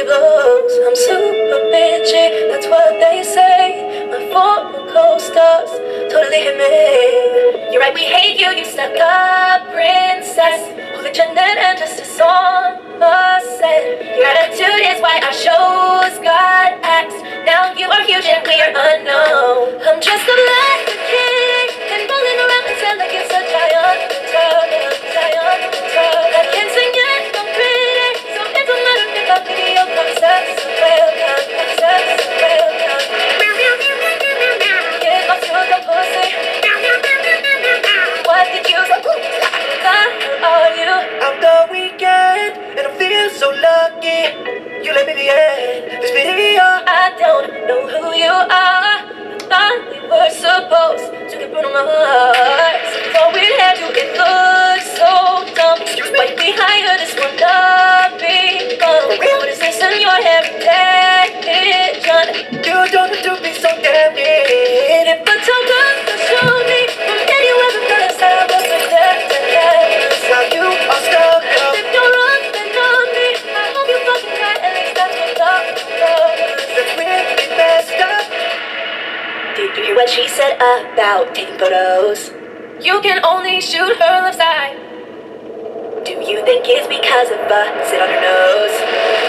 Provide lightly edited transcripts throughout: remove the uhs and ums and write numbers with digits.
blows. I'm super bitchy, that's what they say. My former co-stars totally hit me. You're right, we hate you, you stuck up princess. Holy Janet and Justice on the set. Your attitude is why our shows got axed. Now you are huge and we are unknown. I'm just a black king and rolling around my tail like it's a giant guitar. I can't sing yet, I'm pretty, so it don't matter if I'm video concepts. Welcome, concepts, welcome. Get off to the pussy. What did you say? Who are you? I'm the weekend, and I feel so lucky. You let me be in this video. I don't know who you are. I thought we were supposed to get Bruno Mars. Thought we'd have you, it looks so dumb. Right behind this one up become. What is this in your heritage? You don't have to be so damn neat. If I talk up, show me from anywhere because I was a death to death. Now you are stuck up. If you're up and on me, I hope you fucking cry. At least that's what That's really messed up. Did you hear what she said about taking photos? You can only shoot her left side. Do you think it's because of a sit on her nose?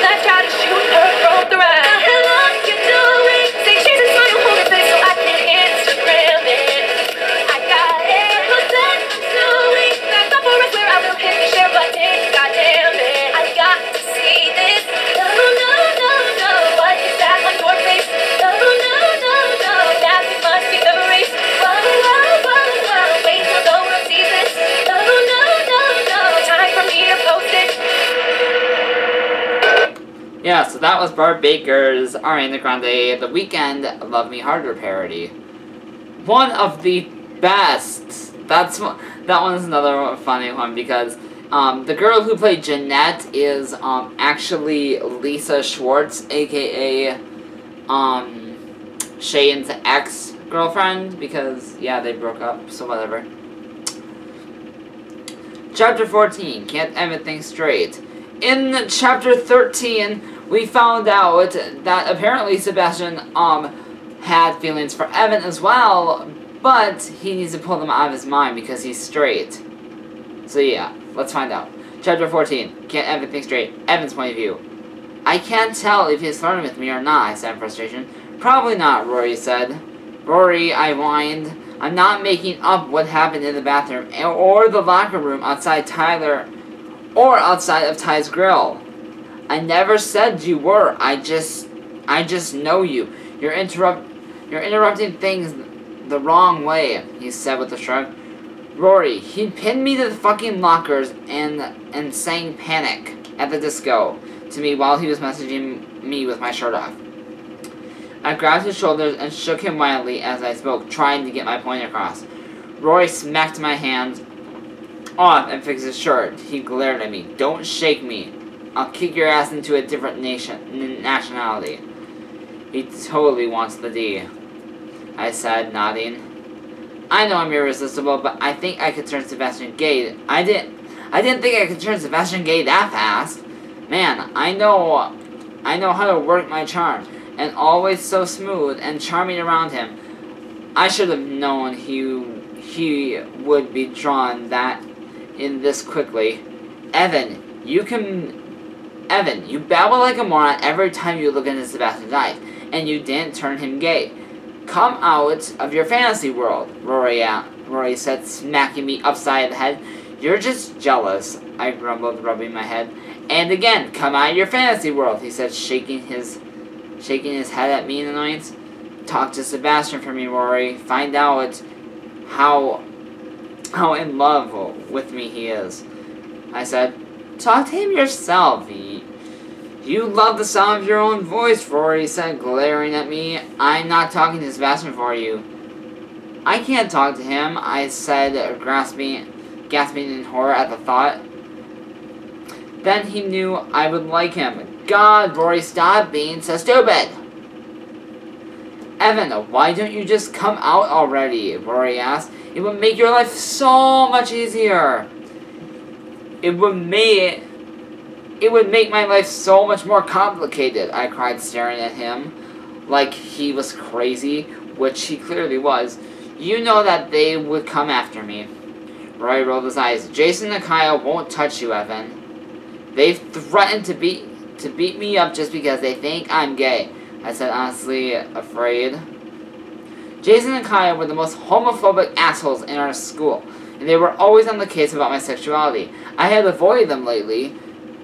Let's try to shoot her from the right. The hell are you doing? Say she's a smile, hold her face so I can Instagram it. I got it. What's that I'm doing? That's not for us where I will hit the share button. God damn it. I got to see this. No, no, no, no. What is that on your face? No, no, no, no. That we must be erased. Whoa, whoa, whoa, whoa. Wait till the world sees this. No, no, no, no. Time for me to post it. Yeah, so that was Barb Baker's Ariana Grande The Weeknd Love Me Harder parody. One of the best. That one's another funny one because the girl who played Jeanette is actually Lisa Schwartz, aka Shane's ex-girlfriend, because yeah, they broke up, so whatever. Chapter 14, Can't Everything Straight. In Chapter 13, we found out that apparently Sebastian had feelings for Evan as well, but he needs to pull them out of his mind because he's straight. So yeah, let's find out. Chapter 14, Can't Everything Straight. Evan's point of view. I can't tell if he's flirting with me or not, I said in frustration. Probably not, Rory said. Rory, I whined. I'm not making up what happened in the bathroom or the locker room outside Tyler or outside of Ty's grill. I never said you were. I just know you. You're interrupting things the wrong way, he said with a shrug. Rory, he pinned me to the fucking lockers and sang Panic at the disco to me while he was messaging me with my shirt off. I grabbed his shoulders and shook him wildly as I spoke, trying to get my point across. Rory smacked my hand off and fixed his shirt. He glared at me. Don't shake me. I'll kick your ass into a different nationality. He totally wants the D, I said, nodding. I know I'm irresistible, but I think I could turn Sebastian gay. I didn't think I could turn Sebastian gay that fast. Man, I know how to work my charm, and always so smooth and charming around him. I should have known he would be drawn that in this quickly. Evan, you babble like a moron every time you look into Sebastian's eyes, and you didn't turn him gay. Come out of your fantasy world, Rory said, smacking me upside the head. You're just jealous, I grumbled, rubbing my head. And again, come out of your fantasy world, he said, shaking his head at me in annoyance. Talk to Sebastian for me, Rory. Find out how in love with me he is, I said. Talk to him yourself. You love the sound of your own voice, Rory said, glaring at me. I'm not talking to Sebastian for you. I can't talk to him, I said, gasping in horror at the thought. Then he knew I would like him. God, Rory, stop being so stupid. Evan, why don't you just come out already? Rory asked. It would make your life so much easier. It would make It would make my life so much more complicated, I cried, staring at him like he was crazy, which he clearly was. You know that they would come after me. Rory rolled his eyes. Jason and Kyle won't touch you, Evan. They've threatened to beat me up just because they think I'm gay, I said, honestly afraid. Jason and Kyle were the most homophobic assholes in our school, and they were always on the case about my sexuality. I had avoided them lately,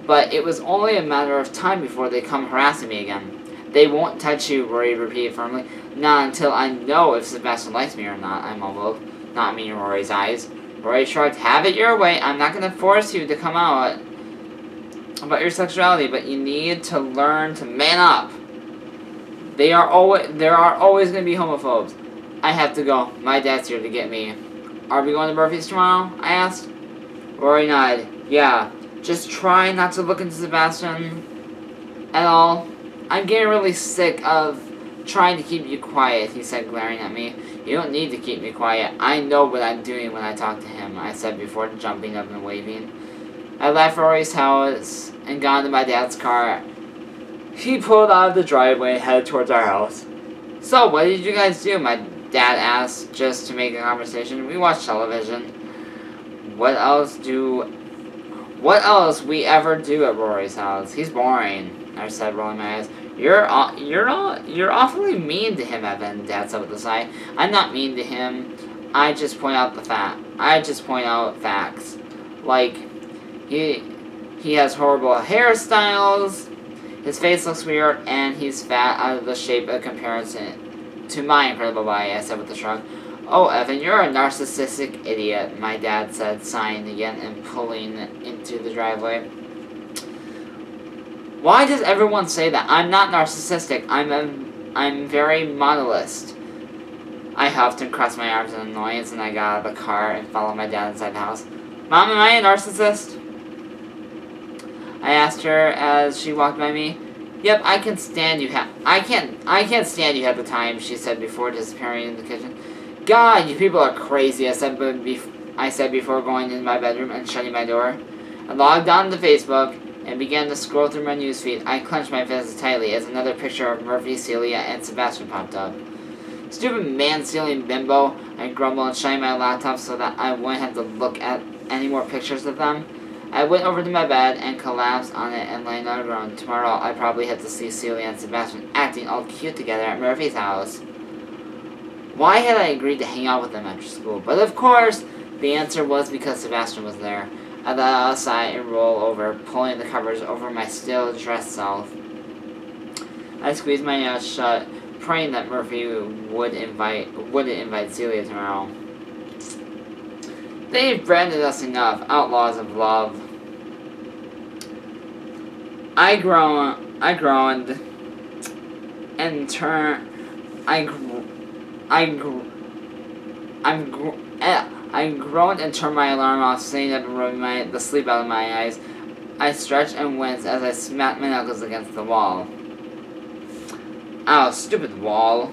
but it was only a matter of time before they come harassing me again. They won't touch you, Rory repeated firmly. Not until I know if Sebastian likes me or not, I mumbled, not meeting Rory's eyes. Rory shrugged. Have it your way. I'm not going to force you to come out about your sexuality, but you need to learn to man up. There are always going to be homophobes. I have to go. My dad's here to get me. Are we going to Murphy's tomorrow? I asked. Rory nodded. Yeah. Just try not to look into Sebastian at all. I'm getting really sick of trying to keep you quiet, he said, glaring at me. You don't need to keep me quiet. I know what I'm doing when I talk to him, I said before jumping up and waving. I left Rory's house and got into my dad's car. He pulled out of the driveway and headed towards our house. So, what did you guys do? My dad asked, just to make a conversation. We watched television. What else we ever do at Rory's house? He's boring, I said, rolling my eyes. You're awfully mean to him, Evan, Dad said with a sigh. I'm not mean to him. I just point out facts. Like, he has horrible hairstyles, his face looks weird, and he's fat out of the shape of comparison to my incredible body, I said with a shrug. Oh, Evan, you're a narcissistic idiot, my dad said, sighing again and pulling into the driveway. Why does everyone say that? I'm not narcissistic. I'm very modalist. I huffed and crossed my arms in annoyance, and I got out of the car and followed my dad inside the house. Mom, am I a narcissist? I asked her as she walked by me. Yep, I can stand you. I can't stand you half the time, she said before disappearing in the kitchen. God, you people are crazy, I said before going into my bedroom and shutting my door. I logged on to Facebook and began to scroll through my newsfeed. I clenched my fists tightly as another picture of Murphy, Celia, and Sebastian popped up. Stupid man-stealing bimbo, I grumbled and shut my laptop so that I wouldn't have to look at any more pictures of them. I went over to my bed and collapsed on it and lay down and groaned. Tomorrow I probably have to see Celia and Sebastian acting all cute together at Murphy's house. Why had I agreed to hang out with them after school? But of course, the answer was because Sebastian was there. I let out a sigh and roll over, pulling the covers over my still dressed self. I squeezed my nails shut, praying that Murphy wouldn't invite Celia tomorrow. They've branded us enough, outlaws of love. I groaned and turned. I groaned and turned my alarm off, sitting up and rubbing the sleep out of my eyes. I stretched and winced as I smacked my knuckles against the wall. Ow, stupid wall.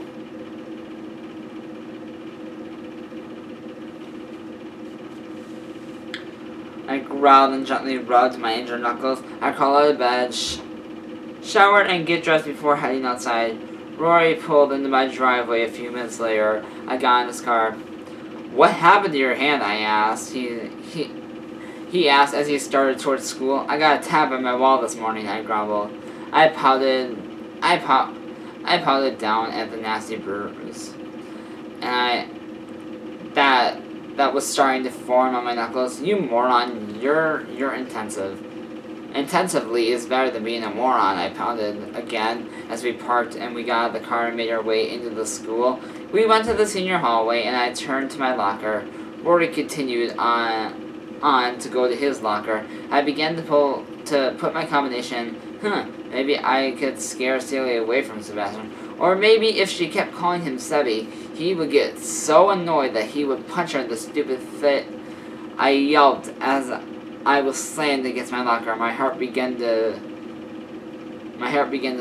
I growled and gently rubbed my injured knuckles. I crawled out of bed, showered, and get dressed before heading outside. Rory pulled into my driveway a few minutes later. I got in his car. What happened to your hand? I asked. He asked as he started towards school. I got a tab on my wall this morning, I grumbled. I pouted down at the nasty bruise. And that was starting to form on my knuckles. You moron, you're intensive. Intensively is better than being a moron, I pounded again as we parked and we got out of the car and made our way into the school. We went to the senior hallway and I turned to my locker. Rory continued on to go to his locker. I began to put my combination. Maybe I could scare Celia away from Sebastian. Or maybe if she kept calling him Sebby, he would get so annoyed that he would punch her in the stupid fit. I yelped as I was slammed against my locker. My heart began to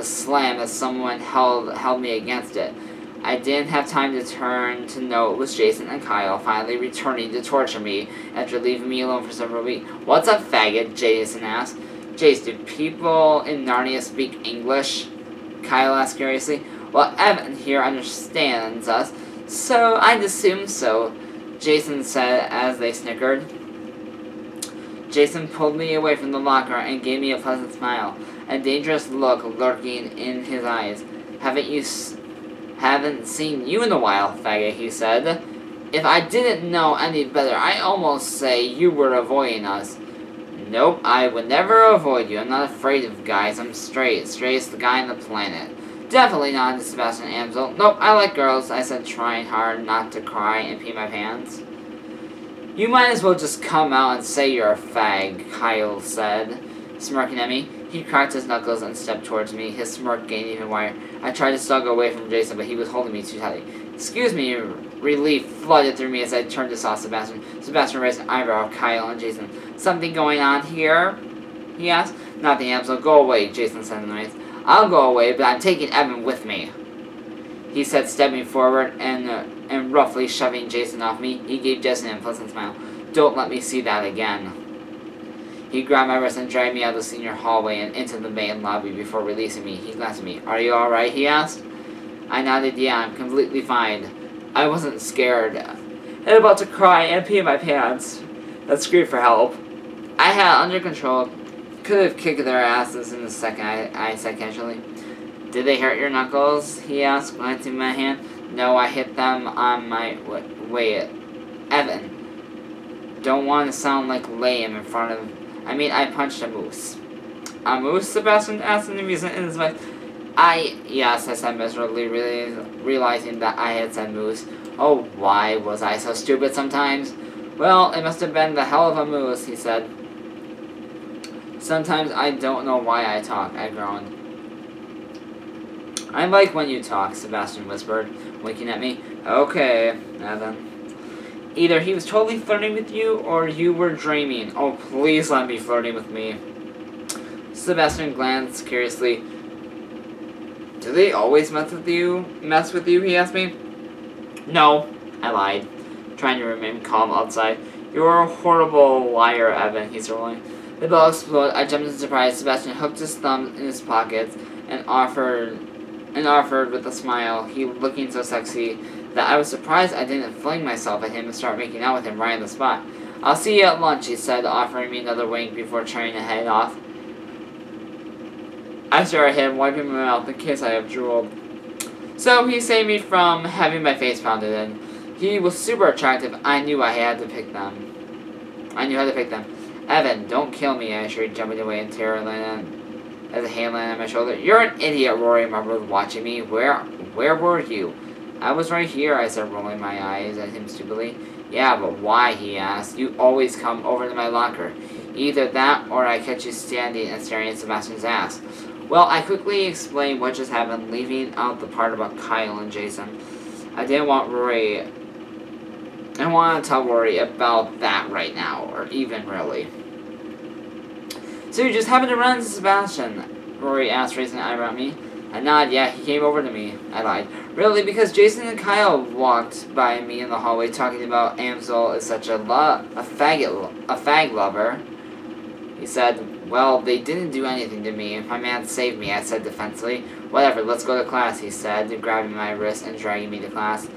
slam as someone held me against it. I didn't have time to turn to know it was Jason and Kyle finally returning to torture me after leaving me alone for several weeks. What's up, faggot? Jason asked. Jace, do people in Narnia speak English? Kyle asked curiously. Well, Evan here understands us, so I'd assume so, Jason said as they snickered. Jason pulled me away from the locker and gave me a pleasant smile, a dangerous look lurking in his eyes. Haven't seen you in a while, faggot, he said. If I didn't know any better, I'd almost say you were avoiding us. Nope, I would never avoid you. I'm not afraid of guys. I'm straight. Straightest guy on the planet. Definitely not Sebastian Amsel. Nope, I like girls, I said, trying hard not to cry and pee my pants. You might as well just come out and say you're a fag, Kyle said, smirking at me. He cracked his knuckles and stepped towards me, his smirk gained even wider. I tried to stuggle away from Jason, but he was holding me too tightly. Excuse me, relief flooded through me as I turned to saw Sebastian. Sebastian raised an eyebrow at Kyle and Jason. Something going on here? He asked. Nothing, Amsel. Go away, Jason said in the noise. I'll go away, but I'm taking Evan with me, he said, stepping forward and roughly shoving Jason off me. He gave Jason a pleasant smile. Don't let me see that again. He grabbed my wrist and dragged me out of the senior hallway and into the main lobby before releasing me. He glanced at me. Are you alright? He asked. I nodded. Yeah, I'm completely fine. I wasn't scared and about to cry and pee in my pants. That screamed for help. I had it under control. Could have kicked their asses in a second, I said casually. Did they hurt your knuckles? He asked, glancing at my hand. No, I hit them on my... Wait, Evan. Don't want to sound like lame in front of... I punched a moose. A moose? Sebastian asked in amusement in his voice. Yes, I said miserably, realizing that I had said moose. Oh, why was I so stupid sometimes? Well, it must have been the hell of a moose, he said. Sometimes I don't know why I talk, I groaned. I like when you talk, Sebastian whispered, winking at me. Okay, Evan. Either he was totally flirting with you, or you were dreaming. Oh, please let me flirting with me. Sebastian glanced curiously. Do they always mess with you, he asked me. No, I lied, trying to remain calm outside. You're a horrible liar, Evan, he's rolling. The bell exploded. I jumped in surprise. Sebastian hooked his thumb in his pockets and offered with a smile, he looking so sexy that I was surprised I didn't fling myself at him and start making out with him right on the spot. I'll see you at lunch, he said, offering me another wink before turning to head off. I stared at him, wiping my mouth in case I have drooled. So he saved me from having my face pounded in. He was super attractive. I knew I had to pick them. Evan, don't kill me, I shrieked, jumping away in terror as a hand landed on my shoulder. You're an idiot, Rory mumbled, watching me. Where were you? I was right here, I said, rolling my eyes at him stupidly. Yeah, but why, he asked. You always come over to my locker. Either that, or I catch you standing and staring at Sebastian's ass. Well, I quickly explained what just happened, leaving out the part about Kyle and Jason. I didn't want to tell Rory about that right now, or even really. So you just happened to run into Sebastian? Rory asked, raising an eyebrow at me. I nodded. Yeah, he came over to me. I lied. Really, because Jason and Kyle walked by me in the hallway talking about Amsel is such a fag lover. He said, well, they didn't do anything to me. My man saved me, I said defensively. Whatever, let's go to class, he said, grabbing my wrist and dragging me to class.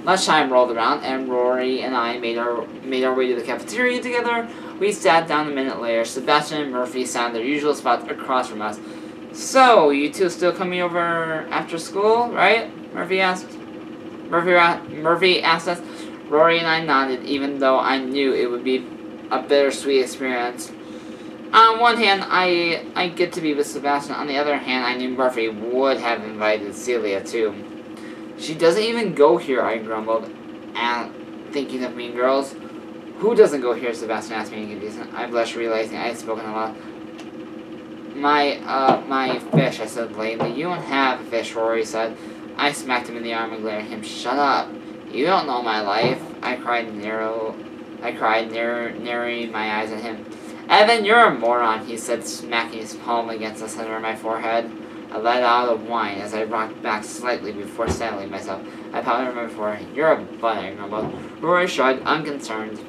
Lunchtime rolled around, and Rory and I made our way to the cafeteria together. We sat down a minute later. Sebastian and Murphy sat in their usual spots across from us. So, you two still coming over after school, right? Murphy asked. Murphy asked us. Rory and I nodded, even though I knew it would be a bittersweet experience. On one hand, I get to be with Sebastian. On the other hand, I knew Murphy would have invited Celia, too. She doesn't even go here, I grumbled, thinking of Mean Girls. Who doesn't go here, Sebastian asked me in confusion. I blushed, realizing I had spoken aloud. My fish, I said lamely. You don't have a fish, Rory said. I smacked him in the arm and glared at him. Shut up. You don't know my life. I cried, narrowing my eyes at him. Evan, you're a moron, he said, smacking his palm against the center of my forehead. I let out a whine as I rocked back slightly before settling myself. I pouted my forehead. You're a butt, I grumbled. Rory shrugged, unconcerned.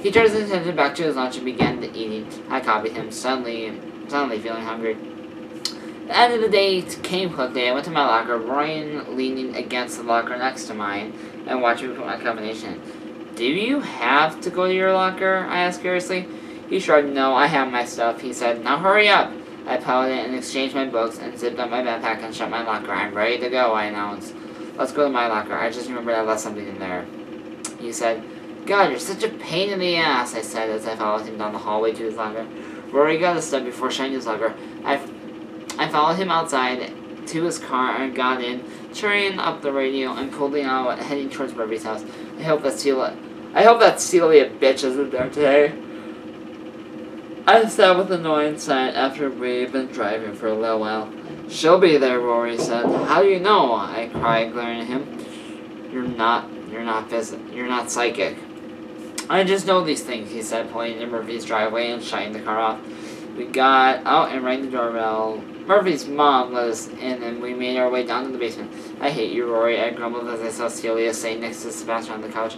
He turned his attention back to his lunch and began to eating. I copied him, suddenly feeling hungry. The end of the day came quickly. I went to my locker, Ryan leaning against the locker next to mine, and watching me put my combination in. Do you have to go to your locker? I asked curiously. He shrugged. No, I have my stuff, he said. Now hurry up. I pelted and exchanged my books and zipped up my backpack and shut my locker. I'm ready to go, I announced. Let's go to my locker. I just remembered I left something in there. He said, God, you're such a pain in the ass, I said as I followed him down the hallway to his locker. Rory got a step before shutting his locker. I followed him outside to his car and got in, turning up the radio and pulling out, heading towards Murphy's house. I hope that Celia bitch isn't there today. I sat with annoyance after we'd been driving for a little while. She'll be there, Rory said. How do you know? I cried, glaring at him. You're not psychic. I just know these things, he said, pulling into Murphy's driveway and shutting the car off. We got out and rang the doorbell. Murphy's mom let us in and we made our way down to the basement. I hate you, Rory, I grumbled as I saw Celia sitting next to Sebastian on the couch.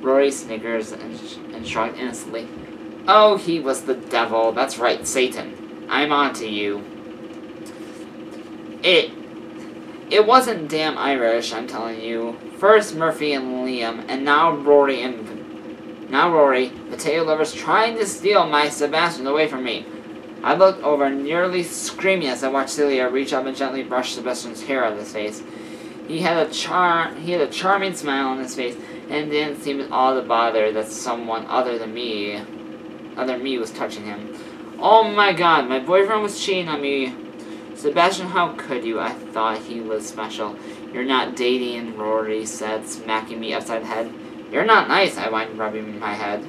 Rory snickers and shrugged innocently. Oh, he was the devil. That's right, Satan. I'm on to you. It wasn't damn Irish, I'm telling you. First Murphy and Liam, and now Rory, potato lovers trying to steal my Sebastian away from me. I looked over, nearly screaming as I watched Celia reach up and gently brush Sebastian's hair out of his face. He had a charming smile on his face, and didn't seem at all to bother that someone other me was touching him. Oh my God, my boyfriend was cheating on me. Sebastian, how could you? I thought he was special. You're not dating, Rory said, smacking me upside the head. You're not nice, I whined, rubbing my head.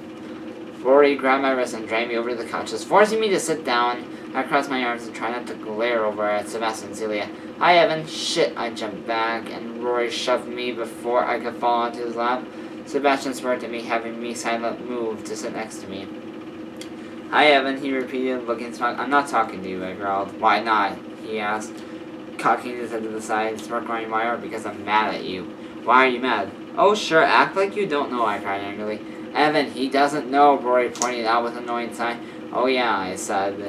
Rory grabbed my wrist and dragged me over to the couches, forcing me to sit down. I crossed my arms and tried not to glare over at Sebastian and Celia. Hi, Evan. Shit, I jumped back, and Rory shoved me before I could fall onto his lap. Sebastian smirked at me, having me silent move to sit next to me. Hi, Evan, he repeated, looking smug. I'm not talking to you, I growled. Why not? He asked, cocking his head to the side, smirk running my arm because I'm mad at you. Why are you mad? Oh, sure, act like you don't know, I cried angrily. Evan, he doesn't know, Rory pointed out with an annoying sigh. Oh yeah, I said,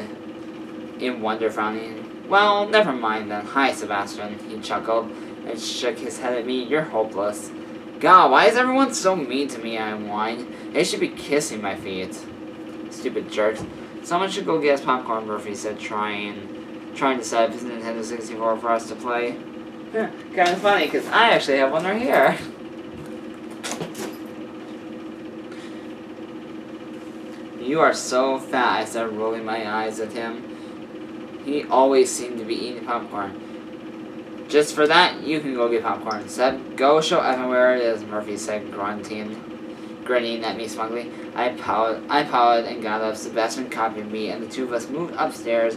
in wonder, frowning. Well, never mind then. Hi, Sebastian, he chuckled and shook his head at me. You're hopeless. God, why is everyone so mean to me, I whined. They should be kissing my feet. Stupid jerks. Someone should go get us popcorn, Murphy said, trying to set up his Nintendo 64 for us to play. Kind of funny, because I actually have one right here. You are so fat, I said, rolling my eyes at him. He always seemed to be eating popcorn. Just for that, you can go get popcorn. Seb, go show Evan where it is, Murphy said, grinning at me smugly. I pouted and got up. Sebastian copied me, and the two of us moved upstairs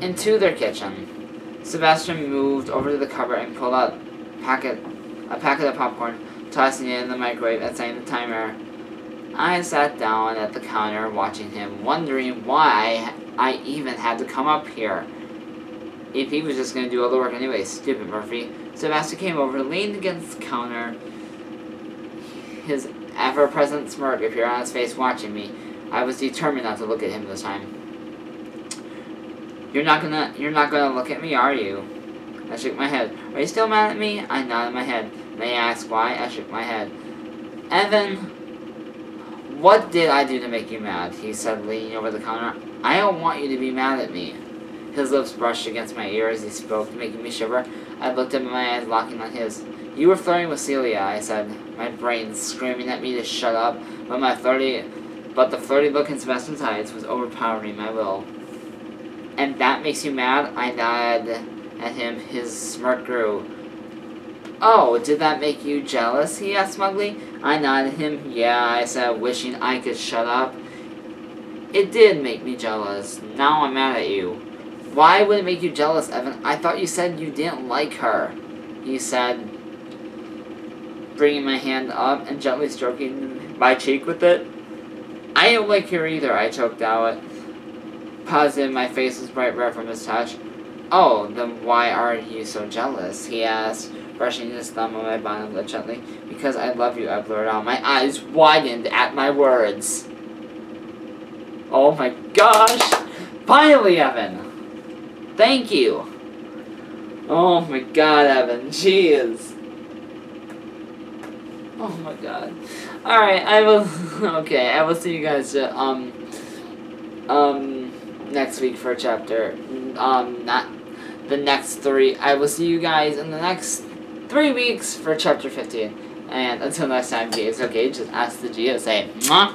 into their kitchen. Sebastian moved over to the cupboard and pulled out a packet of popcorn, tossing it in the microwave and setting the timer. I sat down at the counter watching him, wondering why I even had to come up here. If he was just going to do all the work anyway, stupid Murphy. Sebastian came over, leaned against the counter, his ever-present smirk appeared on his face watching me. I was determined not to look at him this time. You're not gonna look at me, are you? I shook my head. Are you still mad at me? I nodded my head. May I ask why? I shook my head. Evan, what did I do to make you mad? He said, leaning over the counter. I don't want you to be mad at me. His lips brushed against my ear as he spoke, making me shiver. I looked up at my eyes, locking on his. You were flirting with Celia, I said, my brain screaming at me to shut up, but the flirty look in Sebastian's eyes was overpowering my will. And that makes you mad? I nodded at him. His smirk grew. Oh, did that make you jealous? He asked smugly. I nodded at him. Yeah, I said, wishing I could shut up. It did make me jealous. Now I'm mad at you. Why would it make you jealous, Evan? I thought you said you didn't like her. He said, bringing my hand up and gently stroking my cheek with it. I don't like her either, I choked out. Positive my face was bright red from his touch. Oh, then why are you so jealous? He asked, brushing his thumb on my bottom lip gently. Because I love you, I blurted out. My eyes widened at my words. Oh my gosh! Finally, Evan! Thank you! Oh my god, Evan, jeez. Oh my god. Alright, I will okay, I will see you guys next week for chapter not the next 3. I will see you guys in the next 3 weeks for chapter 15. And until next time, Geo, okay, just ask the Geo, say mwah.